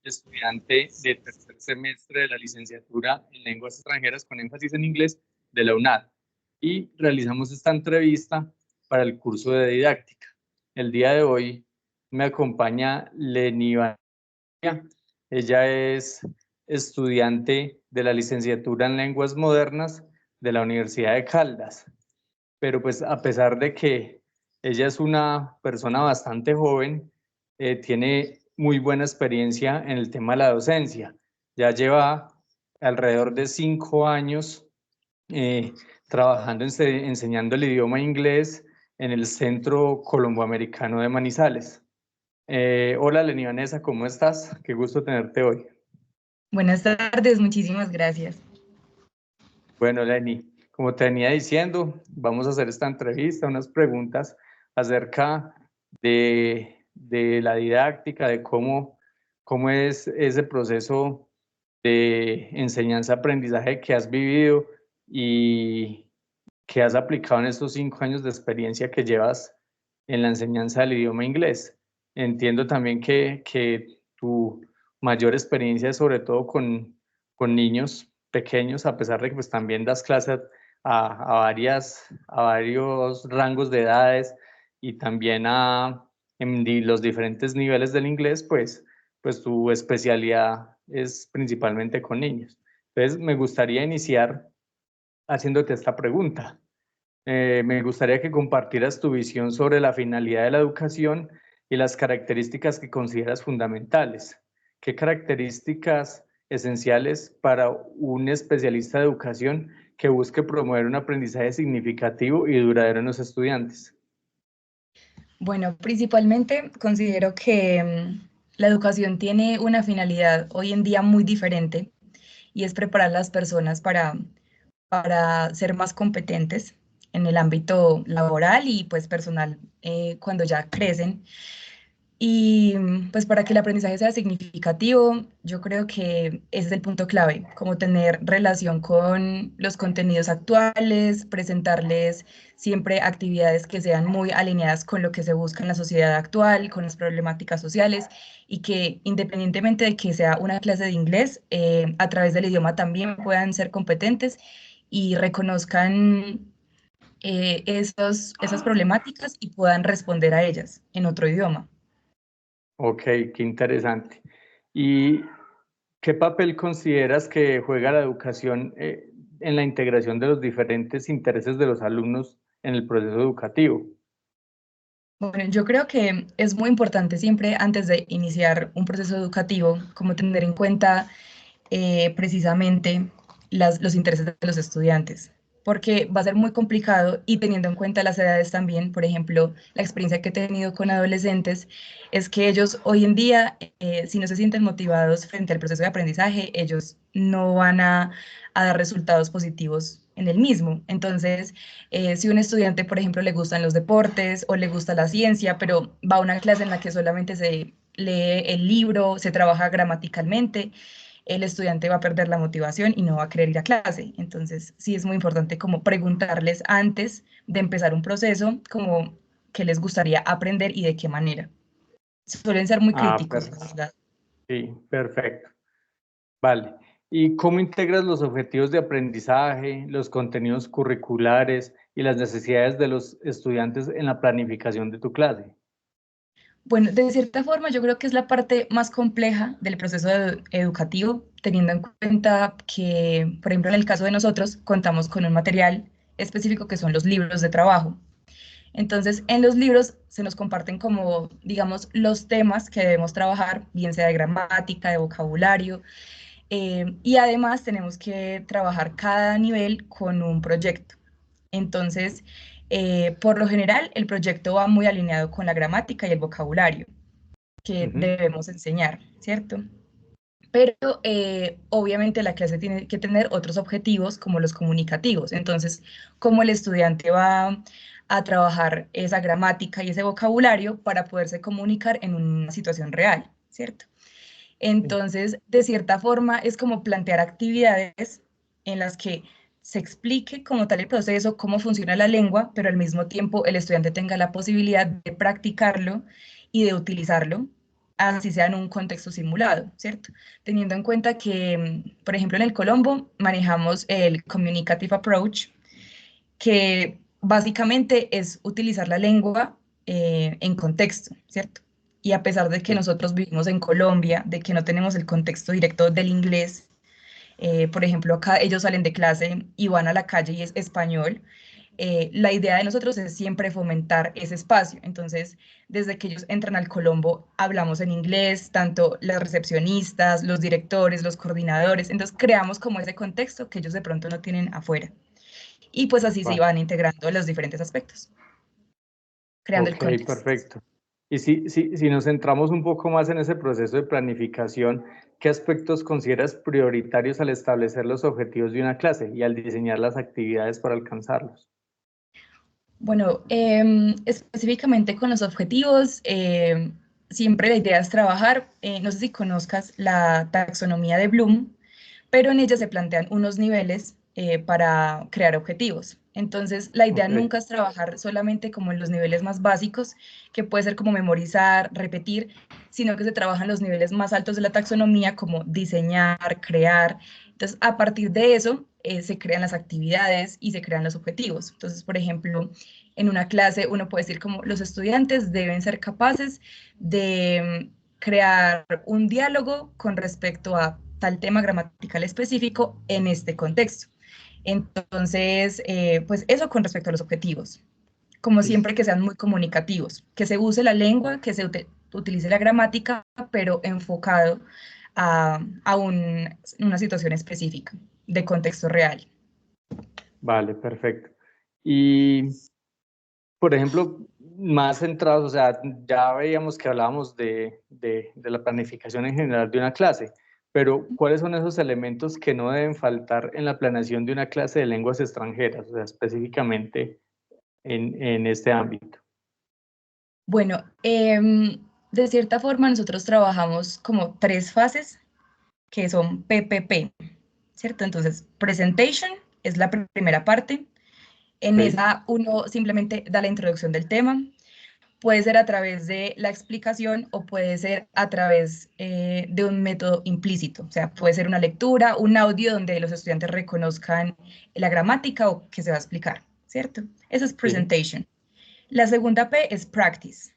estudiante de tercer semestre de la licenciatura en lenguas extranjeras con énfasis en inglés de la UNAD. Y realizamos esta entrevista para el curso de didáctica. El día de hoy me acompaña Leni Vanilla. Ella es estudiante de la licenciatura en lenguas modernas de la Universidad de Caldas. Pero pues a pesar de que ella es una persona bastante joven, tiene muy buena experiencia en el tema de la docencia. Ya lleva alrededor de 5 años trabajando, enseñando el idioma inglés en el Centro Colomboamericano de Manizales. Hola, Leni Vanessa, ¿cómo estás? Qué gusto tenerte hoy. Buenas tardes, muchísimas gracias. Bueno, Leni, como te venía diciendo, vamos a hacer esta entrevista, unas preguntas acerca de la didáctica, de cómo es ese proceso de enseñanza-aprendizaje que has vivido y que has aplicado en estos 5 años de experiencia que llevas en la enseñanza del idioma inglés. Entiendo también que tu mayor experiencia es sobre todo con niños pequeños, a pesar de que pues, también das clases a varios rangos de edades y también en los diferentes niveles del inglés, pues tu especialidad es principalmente con niños. Entonces, me gustaría iniciar haciéndote esta pregunta. Me gustaría que compartieras tu visión sobre la finalidad de la educación y las características que consideras fundamentales. ¿Qué características esenciales para un especialista de educación que busque promover un aprendizaje significativo y duradero en los estudiantes? Bueno, principalmente considero que la educación tiene una finalidad hoy en día muy diferente y es preparar a las personas para ser más competentes en el ámbito laboral y pues personal cuando ya crecen. Y pues para que el aprendizaje sea significativo, yo creo que ese es el punto clave, como tener relación con los contenidos actuales, presentarles siempre actividades que sean muy alineadas con lo que se busca en la sociedad actual, con las problemáticas sociales y que independientemente de que sea una clase de inglés, a través del idioma también puedan ser competentes y reconozcan esas problemáticas y puedan responder a ellas en otro idioma. Ok, qué interesante. ¿Y qué papel consideras que juega la educación en la integración de los diferentes intereses de los alumnos en el proceso educativo? Bueno, yo creo que es muy importante siempre antes de iniciar un proceso educativo, como tener en cuenta precisamente los intereses de los estudiantes, porque va a ser muy complicado y teniendo en cuenta las edades también, por ejemplo, la experiencia que he tenido con adolescentes es que ellos hoy en día, si no se sienten motivados frente al proceso de aprendizaje, ellos no van a dar resultados positivos en el mismo. Entonces, si un estudiante, por ejemplo, le gustan los deportes o le gusta la ciencia, pero va a una clase en la que solamente se lee el libro, se trabaja gramaticalmente, el estudiante va a perder la motivación y no va a querer ir a clase. Entonces, sí es muy importante como preguntarles antes de empezar un proceso, como qué les gustaría aprender y de qué manera. Suelen ser muy Ah, críticos, la verdad. sí, perfecto. Vale. ¿Y cómo integras los objetivos de aprendizaje, los contenidos curriculares y las necesidades de los estudiantes en la planificación de tu clase? Bueno, de cierta forma yo creo que es la parte más compleja del proceso educativo, teniendo en cuenta que, por ejemplo, en el caso de nosotros, contamos con un material específico que son los libros de trabajo. Entonces, en los libros se nos comparten como, digamos, los temas que debemos trabajar, bien sea de gramática, de vocabulario, y además tenemos que trabajar cada nivel con un proyecto. Entonces, por lo general, el proyecto va muy alineado con la gramática y el vocabulario que Ujú. debemos enseñar, ¿cierto? Pero obviamente la clase tiene que tener otros objetivos como los comunicativos. Entonces, cómo el estudiante va a trabajar esa gramática y ese vocabulario para poderse comunicar en una situación real, ¿cierto? Sí. Entonces, de cierta forma, es como plantear actividades en las que se explique como tal el proceso, cómo funciona la lengua, pero al mismo tiempo el estudiante tenga la posibilidad de practicarlo y de utilizarlo así sea en un contexto simulado, ¿cierto? Teniendo en cuenta que, por ejemplo, en el Colombo manejamos el Communicative Approach, que básicamente es utilizar la lengua en contexto, ¿cierto? Y a pesar de que Sí. nosotros vivimos en Colombia, de que no tenemos el contexto directo del inglés, por ejemplo, acá ellos salen de clase y van a la calle y es español, la idea de nosotros es siempre fomentar ese espacio. Entonces, desde que ellos entran al Colombo, hablamos en inglés, tanto las recepcionistas, los directores, los coordinadores. Entonces, creamos como ese contexto que ellos de pronto no tienen afuera. Y pues así se Vale. iban integrando los diferentes aspectos, creando el Ok, contexto. perfecto. Y si nos centramos un poco más en ese proceso de planificación, ¿qué aspectos consideras prioritarios al establecer los objetivos de una clase y al diseñar las actividades para alcanzarlos? Bueno, específicamente con los objetivos, siempre la idea es trabajar, no sé si conozcas la taxonomía de Bloom, pero en ella se plantean unos niveles para crear objetivos. Entonces, la idea Ok, nunca es trabajar solamente como en los niveles más básicos, que puede ser como memorizar, repetir, sino que se trabajan los niveles más altos de la taxonomía, como diseñar, crear. Entonces, a partir de eso, se crean las actividades y se crean los objetivos. Entonces, por ejemplo, en una clase uno puede decir como los estudiantes deben ser capaces de crear un diálogo con respecto a tal tema gramatical específico en este contexto. Entonces, pues eso con respecto a los objetivos. Como siempre listo. que sean muy comunicativos, que se use la lengua, que se utilice la gramática, pero enfocado a una situación específica de contexto real. Vale, perfecto. Y, por ejemplo, más centrados, o sea, ya veíamos que hablábamos de la planificación en general de una clase, pero ¿cuáles son esos elementos que no deben faltar en la planeación de una clase de lenguas extranjeras, o sea, específicamente en este ámbito? Bueno, de cierta forma nosotros trabajamos como tres fases que son PPP, ¿cierto? Entonces, presentation es la primera parte. En Ok, esa uno simplemente da la introducción del tema. Puede ser a través de la explicación o puede ser a través de un método implícito. O sea, puede ser una lectura, un audio donde los estudiantes reconozcan la gramática o que se va a explicar, ¿cierto? Eso es sí. presentation. La segunda P es practice.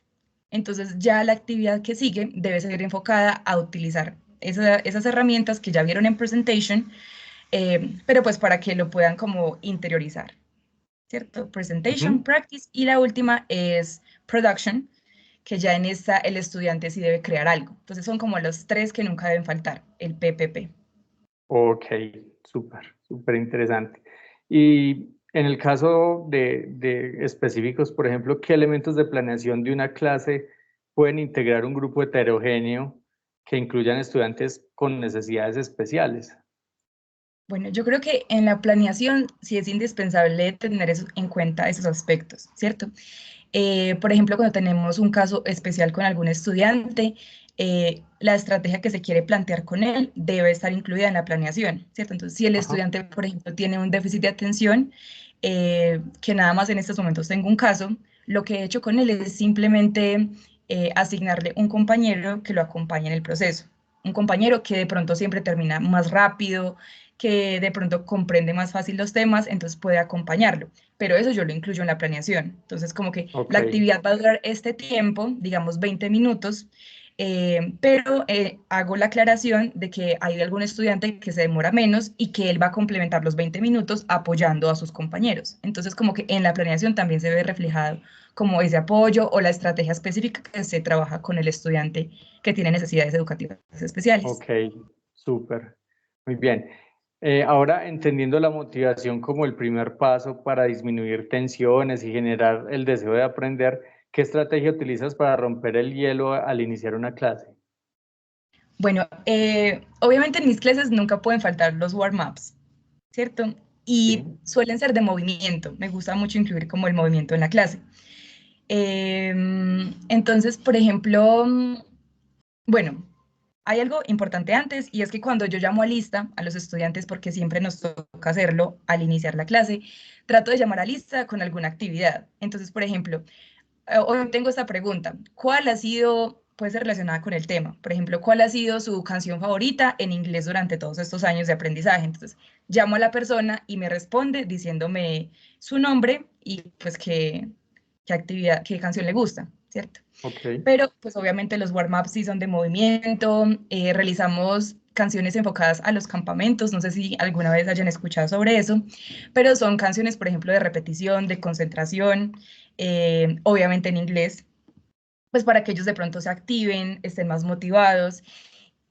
Entonces ya la actividad que sigue debe ser enfocada a utilizar esas herramientas que ya vieron en presentation, pero pues para que lo puedan como interiorizar, ¿cierto? Presentation, Ujú. practice y la última es production, que ya en esta el estudiante sí debe crear algo. Entonces son como los tres que nunca deben faltar, el PPP. Ok, súper, súper interesante. Y en el caso de específicos, por ejemplo, ¿qué elementos de planeación de una clase pueden integrar un grupo heterogéneo que incluyan estudiantes con necesidades especiales? Bueno, yo creo que en la planeación sí es indispensable tener en cuenta esos aspectos, ¿cierto? Por ejemplo, cuando tenemos un caso especial con algún estudiante, la estrategia que se quiere plantear con él debe estar incluida en la planeación, ¿cierto? Entonces, si el Ajá, estudiante, por ejemplo, tiene un déficit de atención, que nada más en estos momentos tengo un caso, lo que he hecho con él es simplemente asignarle un compañero que lo acompañe en el proceso, un compañero que de pronto siempre termina más rápido, que de pronto comprende más fácil los temas, entonces puede acompañarlo, pero eso yo lo incluyo en la planeación. Entonces, como que ok, la actividad va a durar este tiempo, digamos 20 minutos, pero hago la aclaración de que hay algún estudiante que se demora menos y que él va a complementar los 20 minutos apoyando a sus compañeros. Entonces, como que en la planeación también se ve reflejado como ese apoyo o la estrategia específica que se trabaja con el estudiante que tiene necesidades educativas especiales. ok, súper, muy bien. Ahora, entendiendo la motivación como el primer paso para disminuir tensiones y generar el deseo de aprender, ¿qué estrategia utilizas para romper el hielo al iniciar una clase? Bueno, obviamente en mis clases nunca pueden faltar los warm-ups, ¿cierto? Y Sí. suelen ser de movimiento. Me gusta mucho incluir como el movimiento en la clase. Entonces, por ejemplo, bueno, hay algo importante antes y es que cuando yo llamo a lista a los estudiantes, porque siempre nos toca hacerlo al iniciar la clase, trato de llamar a lista con alguna actividad. Entonces, por ejemplo, hoy tengo esta pregunta: ¿cuál ha sido puede ser relacionada con el tema. Por ejemplo, ¿cuál ha sido su canción favorita en inglés durante todos estos años de aprendizaje? Entonces, llamo a la persona y me responde diciéndome su nombre y pues qué actividad, qué canción le gusta, ¿cierto? Ok. Pero pues obviamente los warm-ups sí son de movimiento, realizamos canciones enfocadas a los campamentos, no sé si alguna vez hayan escuchado sobre eso, pero son canciones, por ejemplo, de repetición, de concentración, obviamente en inglés, pues para que ellos de pronto se activen, estén más motivados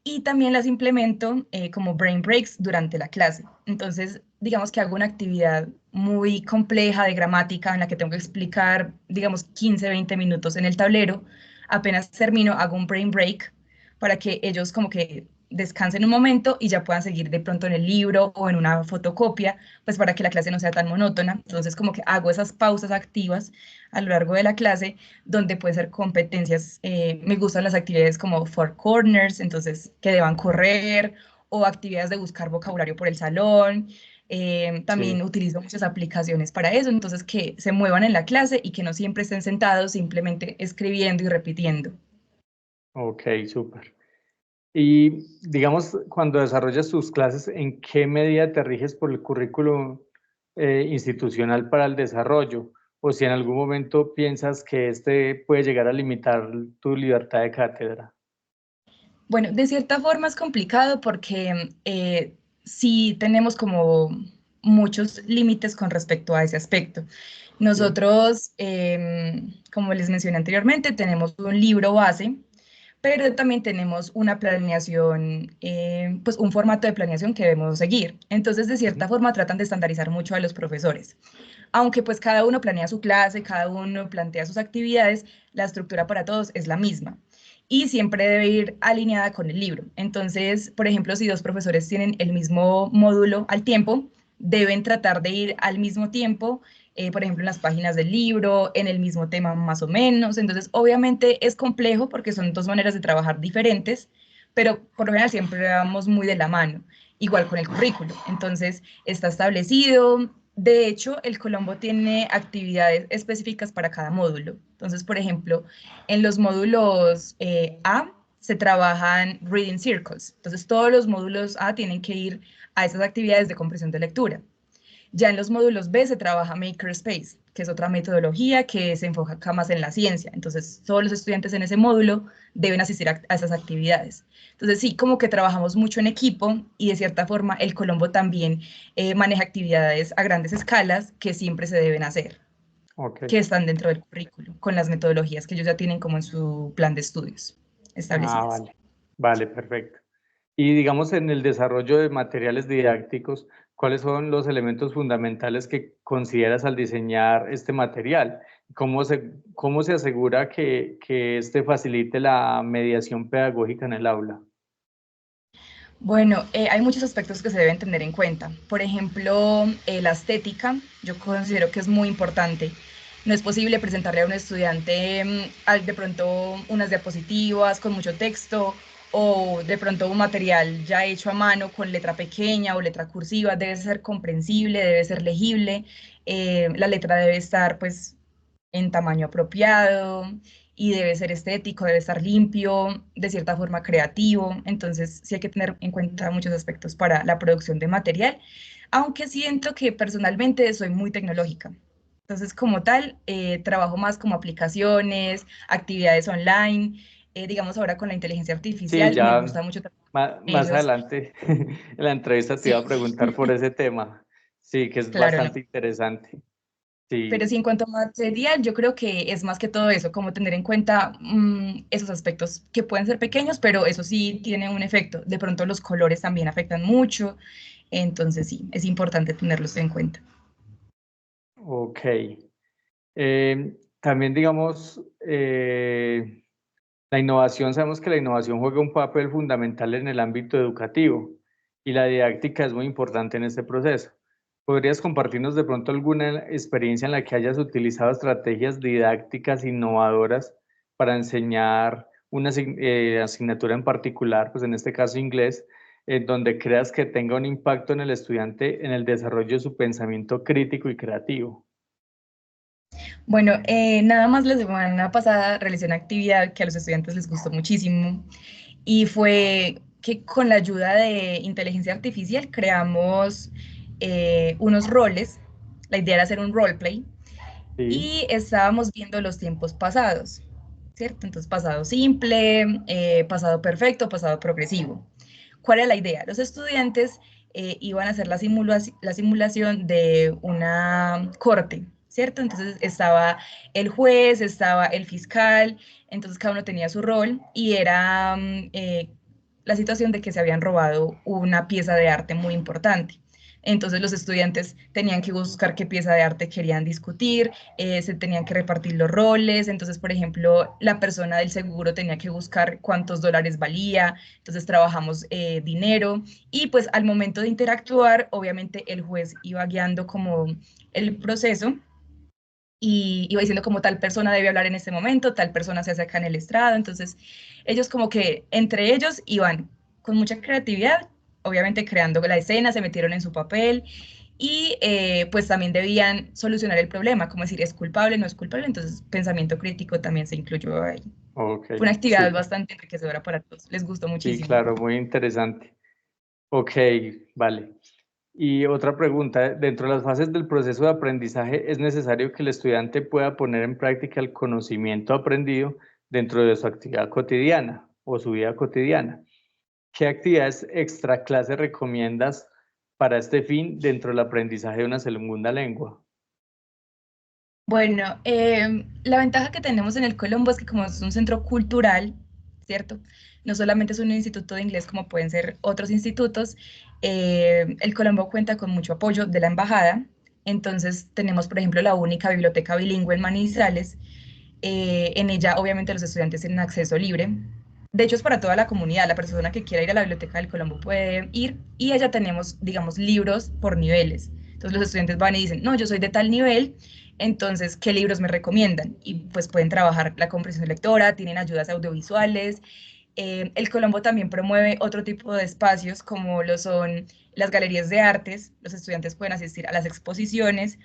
y también las implemento como brain breaks durante la clase. Entonces, digamos que hago una actividad muy compleja de gramática en la que tengo que explicar, digamos, 15, 20 minutos en el tablero. Apenas termino, hago un brain break para que ellos como que descansen un momento y ya puedan seguir de pronto en el libro o en una fotocopia, pues para que la clase no sea tan monótona. Entonces, como que hago esas pausas activas a lo largo de la clase donde puede ser competencias. Me gustan las actividades como Four Corners, entonces que deban correr, o actividades de buscar vocabulario por el salón. También Sí. utilizo muchas aplicaciones para eso, entonces que se muevan en la clase y que no siempre estén sentados simplemente escribiendo y repitiendo. Ok, súper. Y digamos, cuando desarrollas tus clases, ¿en qué medida te riges por el currículo institucional para el desarrollo? O si en algún momento piensas que este puede llegar a limitar tu libertad de cátedra. Bueno, de cierta forma es complicado porque sí tenemos como muchos límites con respecto a ese aspecto. Sí. Nosotros, como les mencioné anteriormente, tenemos un libro base, pero también tenemos una planeación, pues un formato de planeación que debemos seguir. Entonces, de cierta Ujú. forma, tratan de estandarizar mucho a los profesores. Aunque pues cada uno planea su clase, cada uno plantea sus actividades, la estructura para todos es la misma y siempre debe ir alineada con el libro. Entonces, por ejemplo, si dos profesores tienen el mismo módulo al tiempo, deben tratar de ir al mismo tiempo, por ejemplo, en las páginas del libro, en el mismo tema más o menos. Entonces, obviamente es complejo porque son dos maneras de trabajar diferentes, pero por lo general siempre vamos muy de la mano, igual con el currículo. Entonces, está establecido. De hecho, el Colombo tiene actividades específicas para cada módulo. Entonces, por ejemplo, en los módulos A se trabajan reading circles. Entonces, todos los módulos A tienen que ir a esas actividades de comprensión de lectura. Ya en los módulos B se trabaja Makerspace, que es otra metodología que se enfoca más en la ciencia. Entonces, todos los estudiantes en ese módulo deben asistir a esas actividades. Entonces, sí, como que trabajamos mucho en equipo y de cierta forma el Colombo también maneja actividades a grandes escalas que siempre se deben hacer, Ok. que están dentro del currículo, con las metodologías que ellos ya tienen como en su plan de estudios Ah, establecidas. vale. Vale, perfecto. Y digamos, en el desarrollo de materiales didácticos, ¿cuáles son los elementos fundamentales que consideras al diseñar este material? Cómo se asegura que este facilite la mediación pedagógica en el aula? Bueno, hay muchos aspectos que se deben tener en cuenta. Por ejemplo, la estética, yo considero que es muy importante. No es posible presentarle a un estudiante de pronto unas diapositivas con mucho texto o de pronto un material ya hecho a mano con letra pequeña o letra cursiva. Debe ser comprensible, debe ser legible. La letra debe estar pues en tamaño apropiado y debe ser estético, debe estar limpio, de cierta forma creativo. Entonces, sí hay que tener en cuenta muchos aspectos para la producción de material, aunque siento que personalmente soy muy tecnológica. Entonces, como tal, trabajo más como aplicaciones, actividades online. Digamos, ahora con la inteligencia Sí, artificial, me ya gusta mucho trabajar con más ellos. adelante en la entrevista te Sí, iba a preguntar por ese tema. Sí, que es claro, no. bastante interesante. Pero Sí. sí, en cuanto a material, yo creo que es más que todo eso, como tener en cuenta esos aspectos que pueden ser pequeños, pero eso sí tiene un efecto. De pronto los colores también afectan mucho, entonces sí, es importante tenerlos en cuenta. Ok. También, digamos, la innovación, sabemos que la innovación juega un papel fundamental en el ámbito educativo y la didáctica es muy importante en este proceso. ¿Podrías compartirnos de pronto alguna experiencia en la que hayas utilizado estrategias didácticas innovadoras para enseñar una asignatura en particular, pues en este caso inglés, donde creas que tenga un impacto en el estudiante en el desarrollo de su pensamiento crítico y creativo? Bueno, nada más la semana pasada realicé una actividad que a los estudiantes les gustó muchísimo y fue que con la ayuda de inteligencia artificial creamos unos roles. La idea era hacer un roleplay Sí, y estábamos viendo los tiempos pasados, ¿cierto? Entonces, pasado simple, pasado perfecto, pasado progresivo. ¿Cuál era la idea? Los estudiantes iban a hacer la simulación de una corte, ¿cierto? Entonces estaba el juez, estaba el fiscal, entonces cada uno tenía su rol y era la situación de que se habían robado una pieza de arte muy importante. Entonces los estudiantes tenían que buscar qué pieza de arte querían discutir, se tenían que repartir los roles, entonces por ejemplo la persona del seguro tenía que buscar cuántos dólares valía, entonces trabajamos dinero y pues al momento de interactuar obviamente el juez iba guiando como el proceso y iba diciendo como tal persona debe hablar en este momento, tal persona se hace acá en el estrado, entonces ellos como que entre ellos iban con mucha creatividad, obviamente creando la escena, se metieron en su papel y pues también debían solucionar el problema, como decir es culpable, no es culpable, entonces pensamiento crítico también se incluyó ahí. ok, Fue una actividad súper. bastante enriquecedora para todos, les gustó Sí, muchísimo. claro, muy interesante. Ok, vale. Y otra pregunta, dentro de las fases del proceso de aprendizaje, ¿es necesario que el estudiante pueda poner en práctica el conocimiento aprendido dentro de su actividad cotidiana o su vida cotidiana? ¿Qué actividades extra clase recomiendas para este fin dentro del aprendizaje de una segunda lengua? Bueno, la ventaja que tenemos en el Colombo es que como es un centro cultural, ¿cierto? No solamente es un instituto de inglés como pueden ser otros institutos, el Colombo cuenta con mucho apoyo de la embajada, entonces tenemos, por ejemplo, la única biblioteca bilingüe en Manizales, en ella obviamente los estudiantes tienen acceso libre, de hecho es para toda la comunidad, la persona que quiera ir a la biblioteca del Colombo puede ir y allá tenemos, digamos, libros por niveles. Entonces los estudiantes van y dicen, no, yo soy de tal nivel, entonces, ¿qué libros me recomiendan? Y pues pueden trabajar la comprensión lectora, tienen ayudas audiovisuales. El Colombo también promueve otro tipo de espacios como lo son las galerías de artes. Los estudiantes pueden asistir a las exposiciones,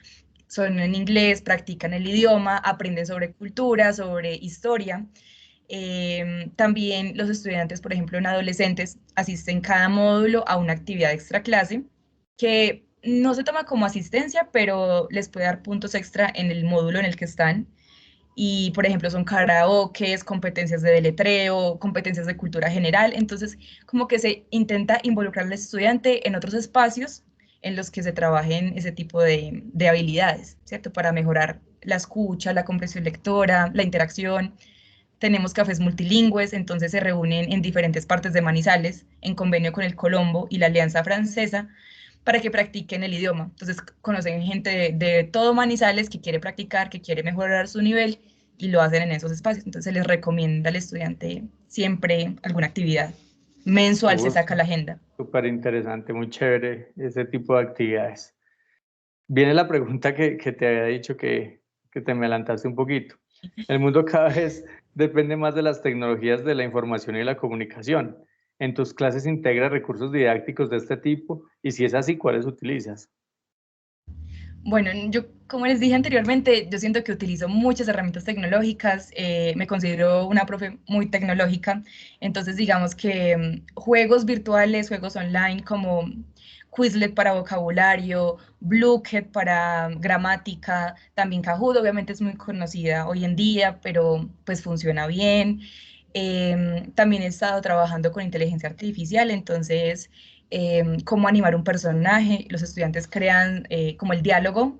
son en inglés, practican el idioma, aprenden sobre cultura, sobre historia. También los estudiantes, por ejemplo, en adolescentes, asisten cada módulo a una actividad extra clase que no se toma como asistencia, pero les puede dar puntos extra en el módulo en el que están. Y, por ejemplo, son karaokes, competencias de deletreo, competencias de cultura general. Entonces, como que se intenta involucrar al estudiante en otros espacios en los que se trabajen ese tipo de habilidades, ¿cierto? Para mejorar la escucha, la comprensión lectora, la interacción. Tenemos cafés multilingües, entonces se reúnen en diferentes partes de Manizales, en convenio con el Colombo y la Alianza Francesa, para que practiquen el idioma. Entonces conocen gente de todo Manizales que quiere practicar, que quiere mejorar su nivel y lo hacen en esos espacios. Entonces se les recomienda al estudiante siempre alguna actividad. Mensual se saca la agenda. Súper interesante, muy chévere ese tipo de actividades. Viene la pregunta que te había dicho que te me adelantaste un poquito. El mundo cada vez depende más de las tecnologías de la información y la comunicación. ¿En tus clases integras recursos didácticos de este tipo? Y si es así, ¿cuáles utilizas? Bueno, yo, como les dije anteriormente, yo siento que utilizo muchas herramientas tecnológicas, me considero una profe muy tecnológica, entonces digamos que juegos virtuales, juegos online como Quizlet para vocabulario, Bluehead para gramática, también Kahoot, obviamente es muy conocida hoy en día, pero pues funciona bien. También he estado trabajando con inteligencia artificial, entonces cómo animar un personaje, los estudiantes crean como el diálogo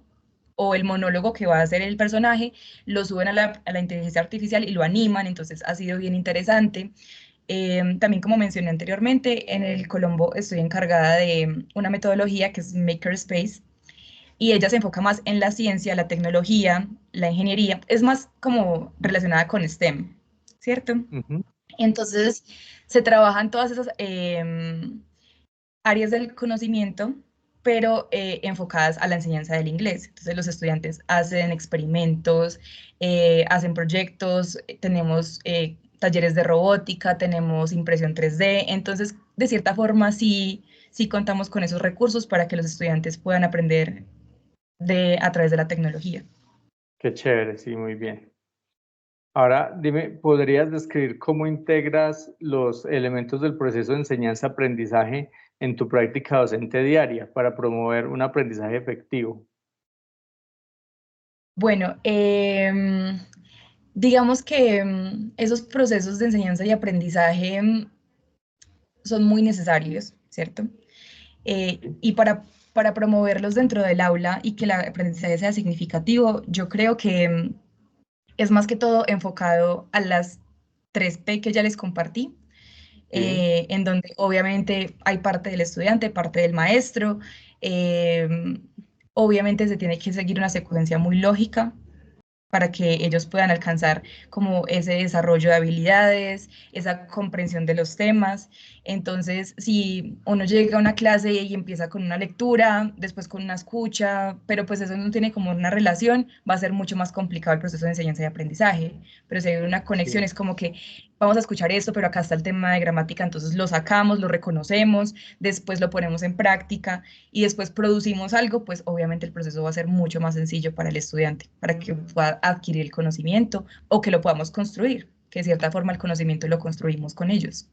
o el monólogo que va a hacer el personaje, lo suben a la inteligencia artificial y lo animan, entonces ha sido bien interesante. También, como mencioné anteriormente, en el Colombo estoy encargada de una metodología que es Makerspace y ella se enfoca más en la ciencia, la tecnología, la ingeniería, es más como relacionada con STEM, ¿cierto? Ujú. Entonces, se trabajan todas esas áreas del conocimiento, pero enfocadas a la enseñanza del inglés. Entonces los estudiantes hacen experimentos, hacen proyectos, tenemos talleres de robótica, tenemos impresión 3D, entonces de cierta forma sí, sí contamos con esos recursos para que los estudiantes puedan aprender a través de la tecnología. Qué chévere, sí, muy bien. Ahora, dime, ¿podrías describir cómo integras los elementos del proceso de enseñanza-aprendizaje en tu práctica docente diaria para promover un aprendizaje efectivo? Bueno, digamos que esos procesos de enseñanza y aprendizaje son muy necesarios, ¿cierto? Y para promoverlos dentro del aula y que el aprendizaje sea significativo, yo creo que es más que todo enfocado a las 3P que ya les compartí, Sí, en donde obviamente hay parte del estudiante, parte del maestro, eh, obviamente se tiene que seguir una secuencia muy lógica para que ellos puedan alcanzar como ese desarrollo de habilidades, esa comprensión de los temas. Entonces, si uno llega a una clase y empieza con una lectura, después con una escucha, pero pues eso no tiene como una relación, va a ser mucho más complicado el proceso de enseñanza y aprendizaje. Pero si hay una conexión, sí. es como que vamos a escuchar esto, pero acá está el tema de gramática, entonces lo sacamos, lo reconocemos, después lo ponemos en práctica y después producimos algo, pues obviamente el proceso va a ser mucho más sencillo para el estudiante, para que pueda adquirir el conocimiento o que lo podamos construir, que de cierta forma el conocimiento lo construimos con ellos.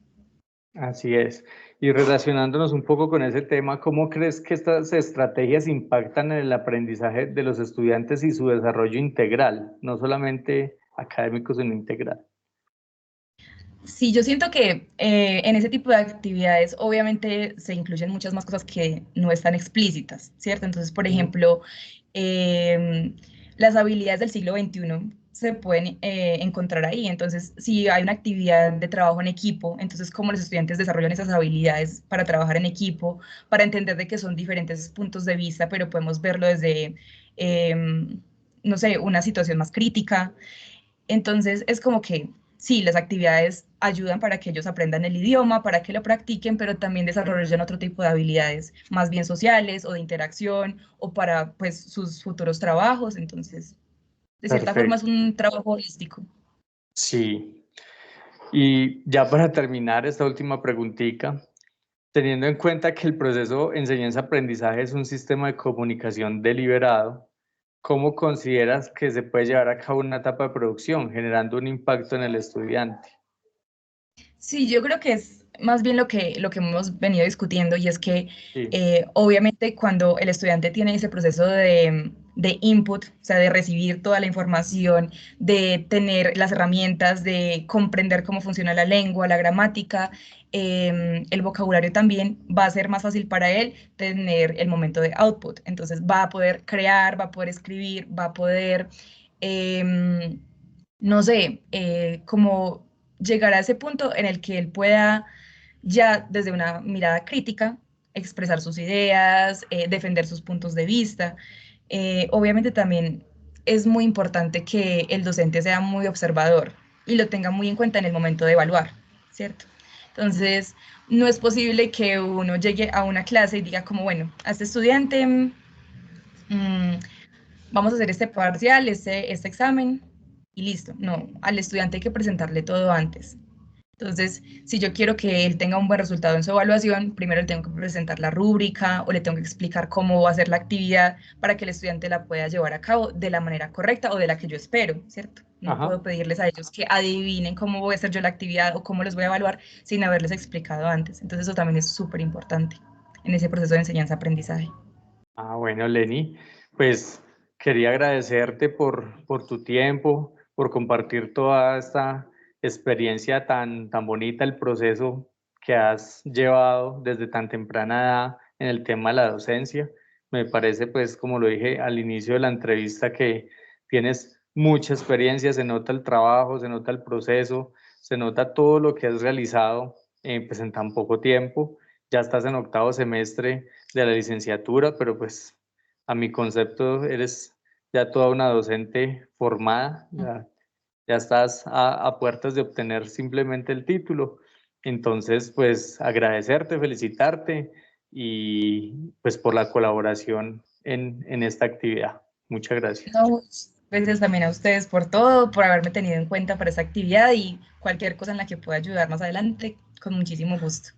Así es. Y relacionándonos un poco con ese tema, ¿cómo crees que estas estrategias impactan en el aprendizaje de los estudiantes y su desarrollo integral, no solamente académico, sino integral? Sí, yo siento que en ese tipo de actividades obviamente se incluyen muchas más cosas que no están explícitas, ¿cierto? Entonces, por Sí, ejemplo, eh, las habilidades del siglo XXI se pueden encontrar ahí. Entonces, si hay una actividad de trabajo en equipo, entonces cómo los estudiantes desarrollan esas habilidades para trabajar en equipo, para entender de que son diferentes puntos de vista, pero podemos verlo desde, no sé, una situación más crítica. Entonces, es como que sí, las actividades ayudan para que ellos aprendan el idioma, para que lo practiquen, pero también desarrollan otro tipo de habilidades, más bien sociales o de interacción o para pues sus futuros trabajos. Entonces, de cierta forma es perfecto. un trabajo holístico. Sí. Y ya para terminar esta última preguntita, teniendo en cuenta que el proceso enseñanza-aprendizaje es un sistema de comunicación deliberado, ¿cómo consideras que se puede llevar a cabo una etapa de producción, generando un impacto en el estudiante? Sí, yo creo que es más bien lo que hemos venido discutiendo y es que Sí, obviamente cuando el estudiante tiene ese proceso de input, o sea, de recibir toda la información, de tener las herramientas, de comprender cómo funciona la lengua, la gramática, el vocabulario también, va a ser más fácil para él tener el momento de output. Entonces va a poder crear, va a poder escribir, va a poder... no sé, como llegar a ese punto en el que él pueda ya desde una mirada crítica expresar sus ideas, defender sus puntos de vista. Obviamente también es muy importante que el docente sea muy observador y lo tenga muy en cuenta en el momento de evaluar, ¿cierto? Entonces, no es posible que uno llegue a una clase y diga como, bueno, a este estudiante vamos a hacer este parcial, este examen y listo. No, al estudiante hay que presentarle todo antes. Entonces, si yo quiero que él tenga un buen resultado en su evaluación, primero le tengo que presentar la rúbrica o le tengo que explicar cómo va a ser la actividad para que el estudiante la pueda llevar a cabo de la manera correcta o de la que yo espero, ¿cierto? No ajá. puedo pedirles a ellos que adivinen cómo voy a hacer yo la actividad o cómo los voy a evaluar sin haberles explicado antes. Entonces, eso también es súper importante en ese proceso de enseñanza-aprendizaje. Ah, bueno, Lenny, pues quería agradecerte por tu tiempo, por compartir toda esta experiencia tan bonita, el proceso que has llevado desde tan temprana edad en el tema de la docencia. Me parece, pues, como lo dije al inicio de la entrevista, que tienes mucha experiencia, se nota el trabajo, se nota el proceso, se nota todo lo que has realizado, pues, en tan poco tiempo. Ya estás en octavo semestre de la licenciatura, pero pues a mi concepto eres ya toda una docente formada, ya estás a puertas de obtener simplemente el título. Entonces, pues agradecerte, felicitarte y pues por la colaboración en esta actividad. Muchas gracias. No, gracias también a ustedes por todo, por haberme tenido en cuenta para esta actividad y cualquier cosa en la que pueda ayudar más adelante, con muchísimo gusto.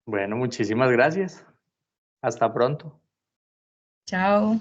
Bueno, muchísimas gracias. Hasta pronto. Chao.